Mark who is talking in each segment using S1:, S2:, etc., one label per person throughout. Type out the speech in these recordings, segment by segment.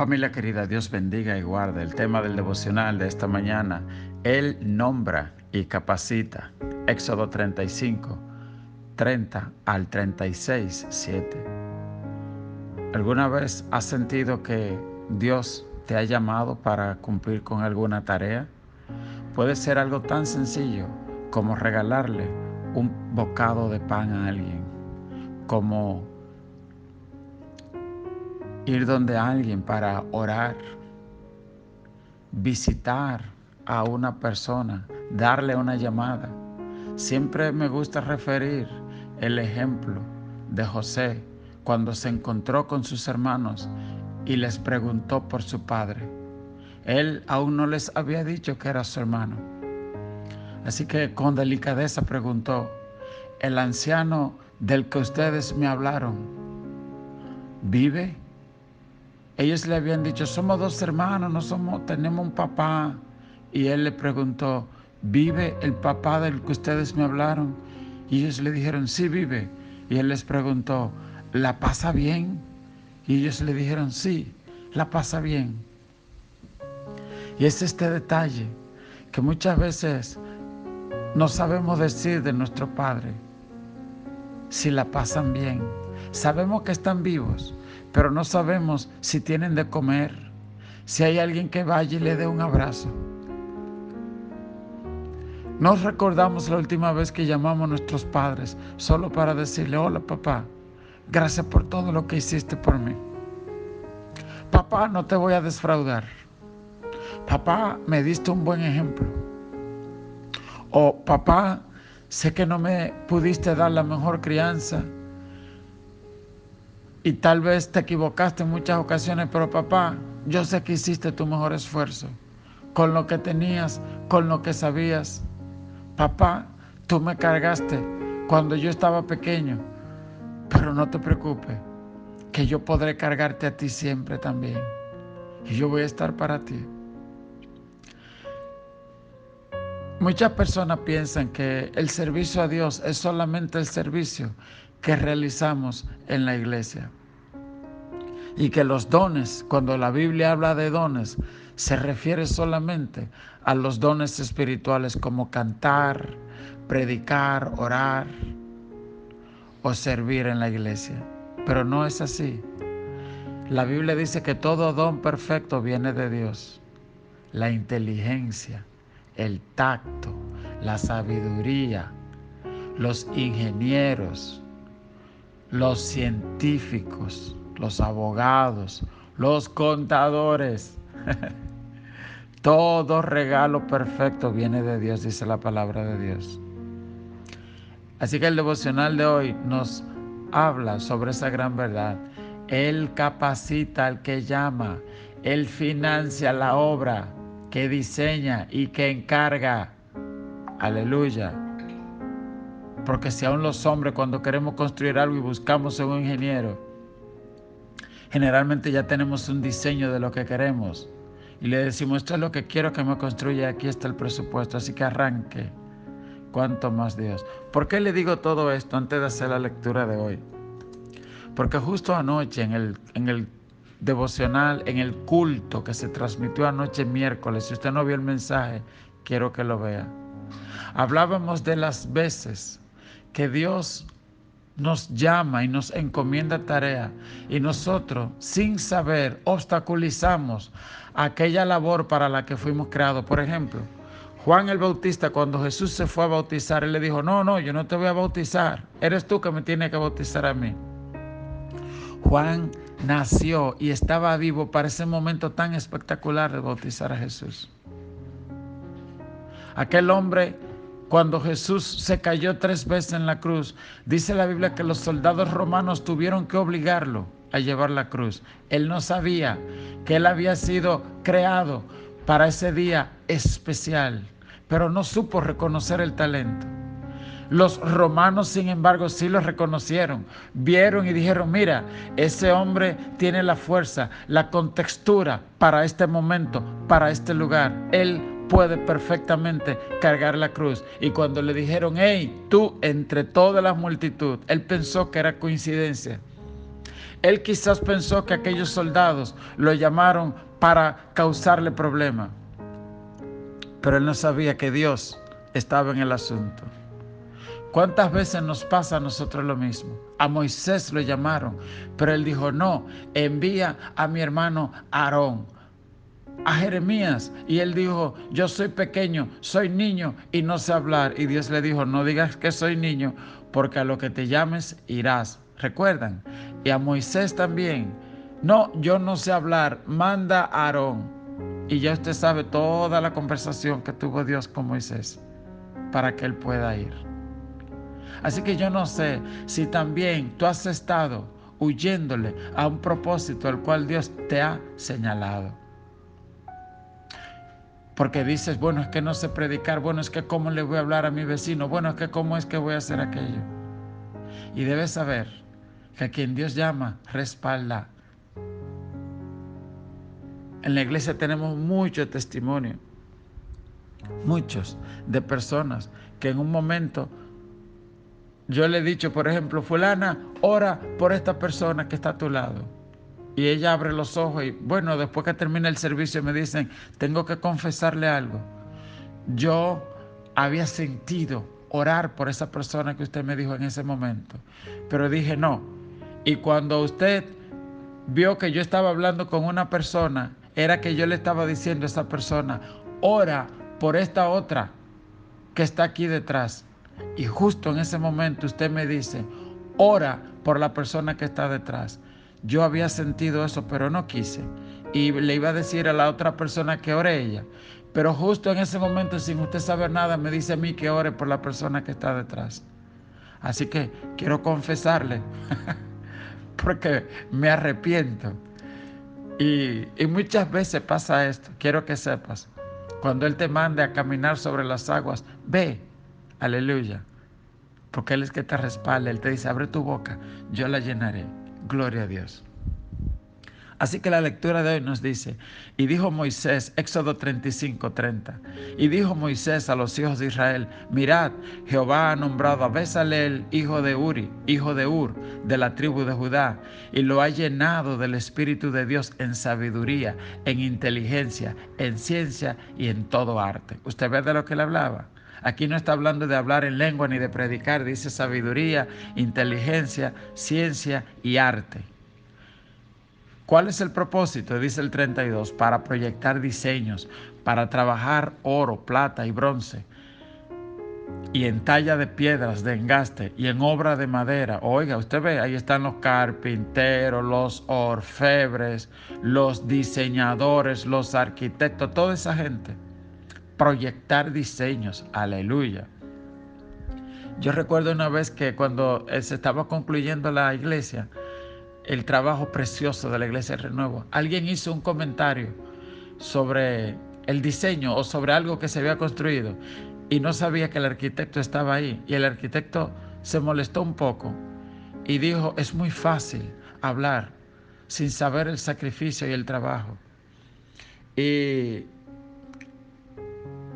S1: Familia querida, Dios bendiga y guarde. El tema del devocional de esta mañana: Él nombra y capacita. Éxodo 35, 30 al 36, 7. ¿Alguna vez has sentido que Dios te ha llamado para cumplir con alguna tarea? Puede ser algo tan sencillo como regalarle un bocado de pan a alguien, como ir donde alguien para orar, visitar a una persona, darle una llamada. Siempre me gusta referir el ejemplo de José cuando se encontró con sus hermanos y les preguntó por su padre. Él aún no les había dicho que era su hermano. Así que con delicadeza preguntó: ¿el anciano del que ustedes me hablaron vive? Ellos le habían dicho: somos dos hermanos, tenemos un papá. Y él le preguntó: ¿vive el papá del que ustedes me hablaron? Y ellos le dijeron: sí, vive. Y él les preguntó: ¿la pasa bien? Y ellos le dijeron: sí, la pasa bien. Y es este detalle que muchas veces no sabemos decir de nuestro Padre, si la pasan bien. Sabemos que están vivos, pero no sabemos si tienen de comer, si hay alguien que vaya y le dé un abrazo. No recordamos la última vez que llamamos a nuestros padres solo para decirle: hola papá, gracias por todo lo que hiciste por mí. Papá, no te voy a defraudar. Papá, me diste un buen ejemplo. O papá, sé que no me pudiste dar la mejor crianza y tal vez te equivocaste en muchas ocasiones, pero papá, yo sé que hiciste tu mejor esfuerzo con lo que tenías, con lo que sabías. Papá, tú me cargaste cuando yo estaba pequeño, pero no te preocupes, que yo podré cargarte a ti siempre también, y yo voy a estar para ti. Muchas personas piensan que el servicio a Dios es solamente el servicio que realizamos en la iglesia, y que los dones, cuando la Biblia habla de dones, se refiere solamente a los dones espirituales como cantar, predicar, orar o servir en la iglesia. Pero no es así. La Biblia dice que todo don perfecto viene de Dios. La inteligencia, el tacto, la sabiduría, los ingenieros, los científicos, los abogados, los contadores. Todo regalo perfecto viene de Dios, dice la palabra de Dios. Así que el devocional de hoy nos habla sobre esa gran verdad. Él capacita al que llama, Él financia la obra que diseña y que encarga. Aleluya. Porque si aún los hombres, cuando queremos construir algo y buscamos a un ingeniero, generalmente ya tenemos un diseño de lo que queremos y le decimos: esto es lo que quiero que me construya, aquí está el presupuesto, así que arranque. ¿Cuánto más Dios? ¿Por qué le digo todo esto antes de hacer la lectura de hoy? Porque justo anoche en el devocional, en el culto que se transmitió anoche miércoles, si usted no vio el mensaje, quiero que lo vea. Hablábamos de las veces que Dios nos llama y nos encomienda tarea y nosotros, sin saber, obstaculizamos aquella labor para la que fuimos creados. Por ejemplo, Juan el Bautista, cuando Jesús se fue a bautizar, él le dijo: no, yo no te voy a bautizar, eres tú que me tienes que bautizar a mí. Juan nació y estaba vivo para ese momento tan espectacular de bautizar a Jesús. Aquel hombre, cuando Jesús se cayó 3 veces en la cruz, dice la Biblia que los soldados romanos tuvieron que obligarlo a llevar la cruz. Él no sabía que él había sido creado para ese día especial, pero no supo reconocer el talento. Los romanos, sin embargo, sí lo reconocieron, vieron y dijeron: mira, ese hombre tiene la fuerza, la contextura para este momento, para este lugar. Él puede perfectamente cargar la cruz. Y cuando le dijeron: hey, tú entre toda la multitud, él pensó que era coincidencia. Él quizás pensó que aquellos soldados lo llamaron para causarle problemas, pero él no sabía que Dios estaba en el asunto. ¿Cuántas veces nos pasa a nosotros lo mismo? A Moisés lo llamaron, pero él dijo, no, envía a mi hermano Aarón. A Jeremías, y él dijo, yo soy pequeño, soy niño y no sé hablar. Y Dios le dijo, no digas que soy niño, porque a lo que te llames irás. ¿Recuerdan? Y a Moisés también, no, yo no sé hablar, manda a Aarón. Y ya usted sabe toda la conversación que tuvo Dios con Moisés para que él pueda ir. Así que yo no sé si también tú has estado huyéndole a un propósito al cual Dios te ha señalado. Porque dices, bueno, es que no sé predicar, bueno, es que cómo le voy a hablar a mi vecino, bueno, es que cómo es que voy a hacer aquello. Y debes saber que a quien Dios llama, respalda. En la iglesia tenemos mucho testimonio, muchos, de personas que en un momento, yo le he dicho, por ejemplo, fulana, ora por esta persona que está a tu lado. Y ella abre los ojos y, bueno, después que termina el servicio me dicen, tengo que confesarle algo. Yo había sentido orar por esa persona que usted me dijo en ese momento, pero dije no. Y cuando usted vio que yo estaba hablando con una persona, era que yo le estaba diciendo a esa persona, ora por esta otra que está aquí detrás. Y justo en ese momento usted me dice, ora por la persona que está detrás. Yo había sentido eso, pero no quise. Y le iba a decir a la otra persona que ore ella. Pero justo en ese momento, sin usted saber nada, me dice a mí que ore por la persona que está detrás. Así que quiero confesarle, porque me arrepiento. Y muchas veces pasa esto, quiero que sepas. Cuando Él te mande a caminar sobre las aguas, ve, aleluya. Porque Él es que te respalda, Él te dice, abre tu boca, yo la llenaré. Gloria a Dios. Así que la lectura de hoy nos dice, y dijo Moisés, Éxodo 35:30, y dijo Moisés a los hijos de Israel, mirad, Jehová ha nombrado a Bezaleel, hijo de Uri, hijo de Ur, de la tribu de Judá, y lo ha llenado del Espíritu de Dios en sabiduría, en inteligencia, en ciencia y en todo arte. ¿Usted ve de lo que le hablaba? Aquí no está hablando de hablar en lengua ni de predicar, dice sabiduría, inteligencia, ciencia y arte. ¿Cuál es el propósito? Dice el 32, para proyectar diseños, para trabajar oro, plata y bronce, y en talla de piedras de engaste, y en obra de madera. Oiga, usted ve, ahí están los carpinteros, los orfebres, los diseñadores, los arquitectos, toda esa gente. Proyectar diseños, aleluya. Yo recuerdo una vez que cuando se estaba concluyendo la iglesia, el trabajo precioso de la Iglesia del Renuevo, alguien hizo un comentario sobre el diseño o sobre algo que se había construido y no sabía que el arquitecto estaba ahí, y el arquitecto se molestó un poco y dijo, es muy fácil hablar sin saber el sacrificio y el trabajo. Y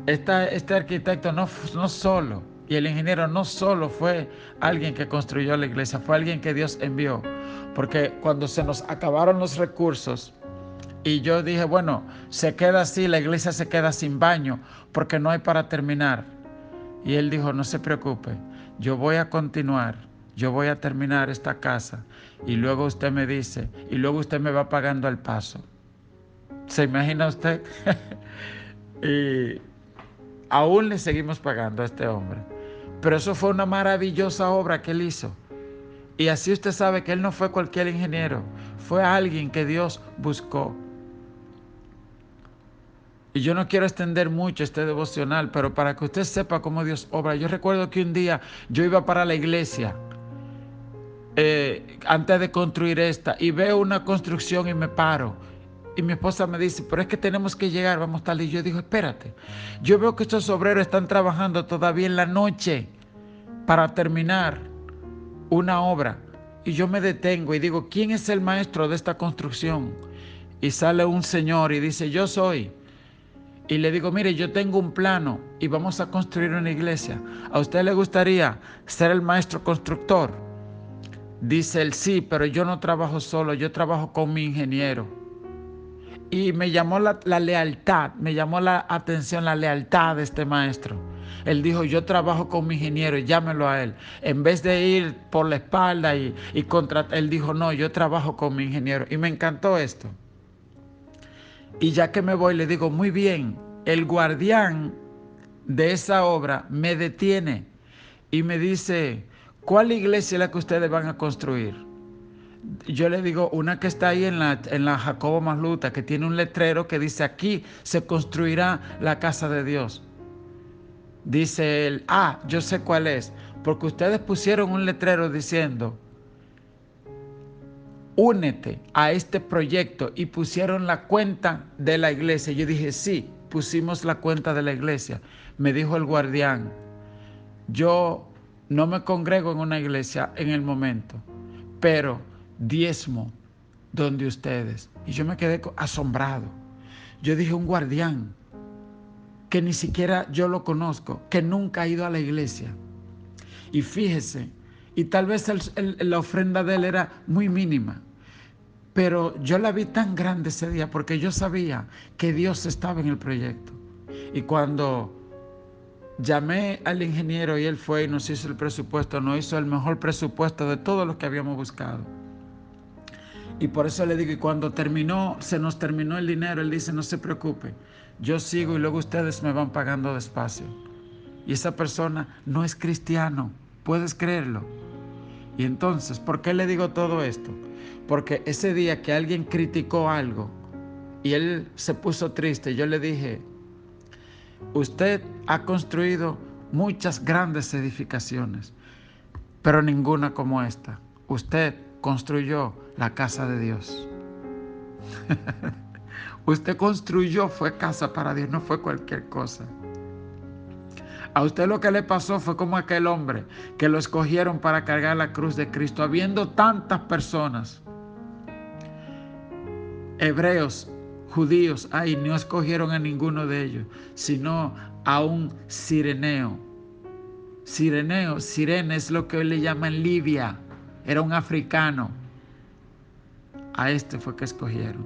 S1: este arquitecto no solo, y el ingeniero no solo fue alguien que construyó la iglesia, fue alguien que Dios envió. Porque cuando se nos acabaron los recursos y yo dije, bueno, se queda así, la iglesia se queda sin baño porque no hay para terminar. Y él dijo, no se preocupe, yo voy a continuar, yo voy a terminar esta casa y luego usted me dice, y luego usted me va pagando al paso. ¿Se imagina usted? Y aún le seguimos pagando a este hombre. Pero eso fue una maravillosa obra que él hizo. Y así usted sabe que él no fue cualquier ingeniero, fue alguien que Dios buscó. Y yo no quiero extender mucho este devocional, pero para que usted sepa cómo Dios obra. Yo recuerdo que un día yo iba para la iglesia, antes de construir esta, y veo una construcción y me paro. Y mi esposa me dice, pero es que tenemos que llegar, vamos tal. Y yo digo, espérate, yo veo que estos obreros están trabajando todavía en la noche para terminar una obra. Y yo me detengo y digo, ¿quién es el maestro de esta construcción? Y sale un señor y dice, yo soy. Y le digo, mire, yo tengo un plano y vamos a construir una iglesia. ¿A usted le gustaría ser el maestro constructor? Dice él, sí, pero yo no trabajo solo, yo trabajo con mi ingeniero. Y me llamó la lealtad, me llamó la atención la lealtad de este maestro. Él dijo, yo trabajo con mi ingeniero, llámelo a él. En vez de ir por la espalda y contratar, él dijo, no, yo trabajo con mi ingeniero. Y me encantó esto. Y ya que me voy, le digo, muy bien, el guardián de esa obra me detiene y me dice, ¿cuál iglesia es la que ustedes van a construir? Yo le digo, una que está ahí en la Jacobo Masluta, que tiene un letrero que dice, aquí se construirá la casa de Dios. Dice él, yo sé cuál es, porque ustedes pusieron un letrero diciendo, únete a este proyecto, y pusieron la cuenta de la iglesia. Yo dije, sí, pusimos la cuenta de la iglesia. Me dijo el guardián, yo no me congrego en una iglesia en el momento, pero diezmo donde ustedes. Y yo me quedé asombrado. Yo dije, un guardián que ni siquiera yo lo conozco, que nunca ha ido a la iglesia. Y fíjese, y tal vez la ofrenda de él era muy mínima, pero yo la vi tan grande ese día porque yo sabía que Dios estaba en el proyecto. Y cuando llamé al ingeniero y él fue y nos hizo el presupuesto, nos hizo el mejor presupuesto de todos los que habíamos buscado. Y por eso le digo, y cuando se nos terminó el dinero, él dice, no se preocupe, yo sigo y luego ustedes me van pagando despacio. Y esa persona no es cristiano, ¿puedes creerlo? Y entonces, ¿por qué le digo todo esto? Porque ese día que alguien criticó algo y él se puso triste, yo le dije, usted ha construido muchas grandes edificaciones, pero ninguna como esta. Usted construyó la casa de Dios. Usted construyó, fue casa para Dios, no fue cualquier cosa. A usted lo que le pasó fue como aquel hombre que lo escogieron para cargar la cruz de Cristo, habiendo tantas personas, hebreos, judíos, ahí no escogieron a ninguno de ellos, sino a un cireneo. Sirene es lo que hoy le llaman Libia, era un africano. A este fue que escogieron.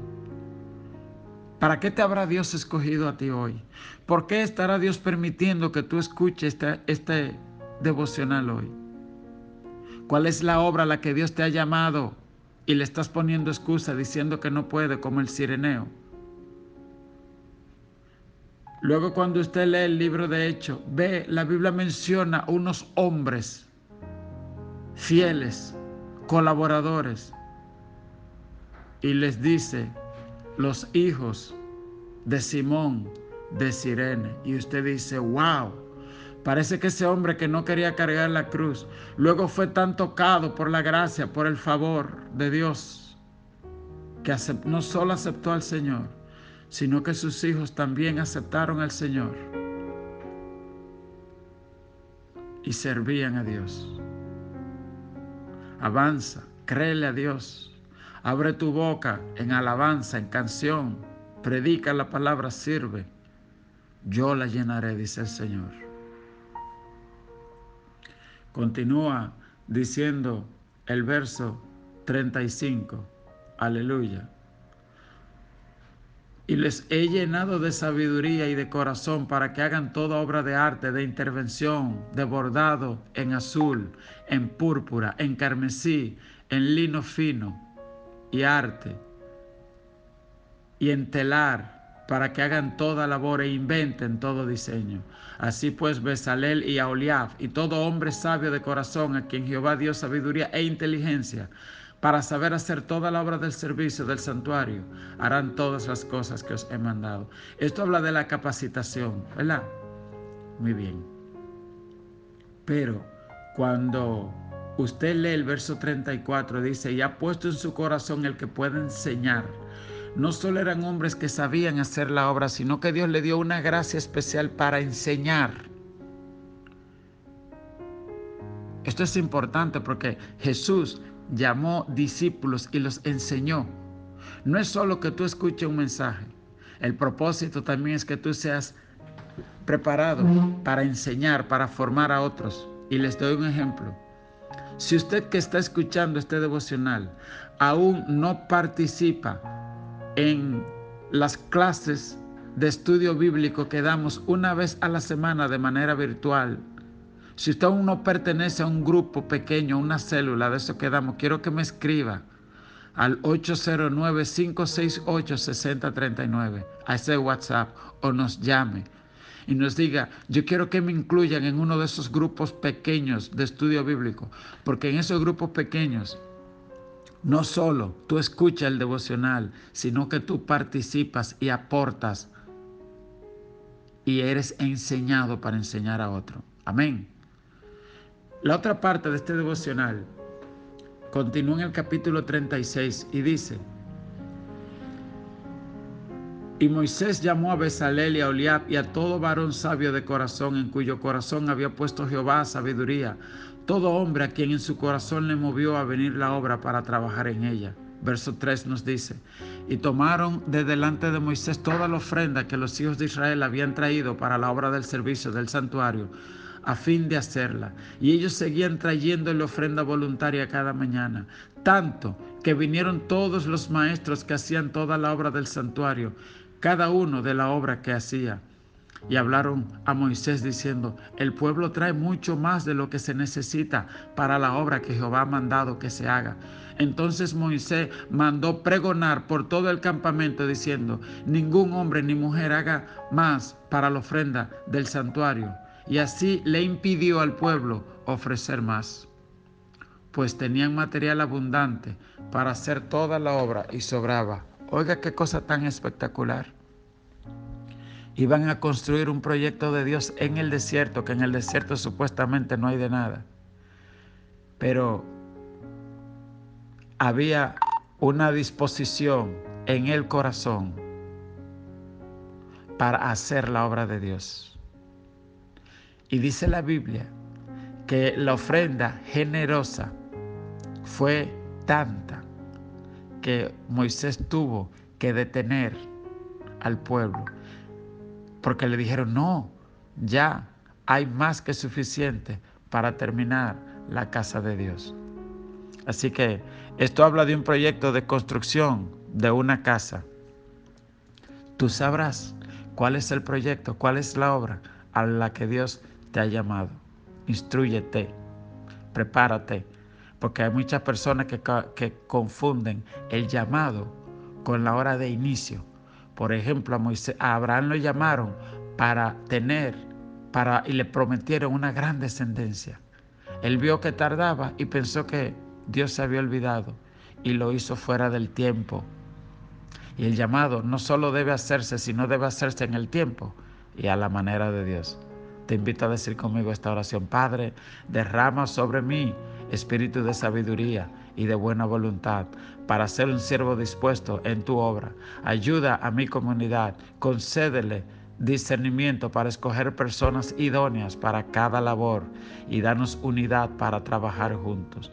S1: ¿Para qué te habrá Dios escogido a ti hoy? ¿Por qué estará Dios permitiendo que tú escuches este devocional hoy? ¿Cuál es la obra a la que Dios te ha llamado y le estás poniendo excusa diciendo que no puede, como el cireneo? Luego, cuando usted lee el libro de Hechos, ve, la Biblia menciona unos hombres fieles, colaboradores, y les dice, los hijos de Simón de Cirene. Y usted dice, wow, parece que ese hombre que no quería cargar la cruz, luego fue tan tocado por la gracia, por el favor de Dios, que no solo aceptó al Señor, sino que sus hijos también aceptaron al Señor y servían a Dios. Avanza, créele a Dios, abre tu boca en alabanza, en canción, predica la palabra, sirve. Yo la llenaré, dice el Señor. Continúa diciendo el verso 35. Aleluya. Y les he llenado de sabiduría y de corazón para que hagan toda obra de arte, de intervención, de bordado en azul, en púrpura, en carmesí, en lino fino y arte, y en telar, para que hagan toda labor e inventen todo diseño. Así pues, Bezalel y Aholiab y todo hombre sabio de corazón, a quien Jehová dio sabiduría e inteligencia para saber hacer toda la obra del servicio del santuario, harán todas las cosas que os he mandado. Esto habla de la capacitación, ¿verdad? Muy bien. Pero cuando usted lee el verso 34, dice, y ha puesto en su corazón el que puede enseñar. No solo eran hombres que sabían hacer la obra, sino que Dios le dio una gracia especial para enseñar. Esto es importante porque Jesús llamó discípulos y los enseñó. No es solo que tú escuches un mensaje. El propósito también es que tú seas preparado para enseñar, para formar a otros. Y les doy un ejemplo. Si usted que está escuchando este devocional aún no participa en las clases de estudio bíblico que damos una vez a la semana de manera virtual, si usted aún no pertenece a un grupo pequeño, una célula de eso que damos, quiero que me escriba al 809-568-6039, a ese WhatsApp, o nos llame y nos diga: yo quiero que me incluyan en uno de esos grupos pequeños de estudio bíblico, porque en esos grupos pequeños no solo tú escuchas el devocional, sino que tú participas y aportas y eres enseñado para enseñar a otro. Amén. La otra parte de este devocional continúa en el capítulo 36 y dice: y Moisés llamó a Bezalel y a Oliab y a todo varón sabio de corazón, en cuyo corazón había puesto Jehová sabiduría, todo hombre a quien en su corazón le movió a venir la obra para trabajar en ella. Verso 3 nos dice: y tomaron de delante de Moisés toda la ofrenda que los hijos de Israel habían traído para la obra del servicio del santuario, a fin de hacerla. Y ellos seguían trayendo la ofrenda voluntaria cada mañana, tanto que vinieron todos los maestros que hacían toda la obra del santuario, cada uno de la obra que hacía. Y hablaron a Moisés diciendo: el pueblo trae mucho más de lo que se necesita para la obra que Jehová ha mandado que se haga. Entonces Moisés mandó pregonar por todo el campamento diciendo: ningún hombre ni mujer haga más para la ofrenda del santuario. Y así le impidió al pueblo ofrecer más, pues tenían material abundante para hacer toda la obra y sobraba. Oiga qué cosa tan espectacular. Iban a construir un proyecto de Dios en el desierto, que en el desierto supuestamente no hay de nada. Pero había una disposición en el corazón para hacer la obra de Dios. Y dice la Biblia que la ofrenda generosa fue tanta que Moisés tuvo que detener al pueblo, porque le dijeron: no, ya hay más que suficiente para terminar la casa de Dios. Así que esto habla de un proyecto de construcción de una casa. Tú sabrás cuál es el proyecto, cuál es la obra a la que Dios te ha llamado. Instrúyete, prepárate, porque hay muchas personas que confunden el llamado con la hora de inicio. Por ejemplo, a Abraham lo llamaron y le prometieron una gran descendencia. Él vio que tardaba y pensó que Dios se había olvidado y lo hizo fuera del tiempo. Y el llamado no solo debe hacerse, sino debe hacerse en el tiempo y a la manera de Dios. Te invito a decir conmigo esta oración: Padre, derrama sobre mí espíritu de sabiduría y de buena voluntad para ser un siervo dispuesto en tu obra. Ayuda a mi comunidad, concédele discernimiento para escoger personas idóneas para cada labor y danos unidad para trabajar juntos.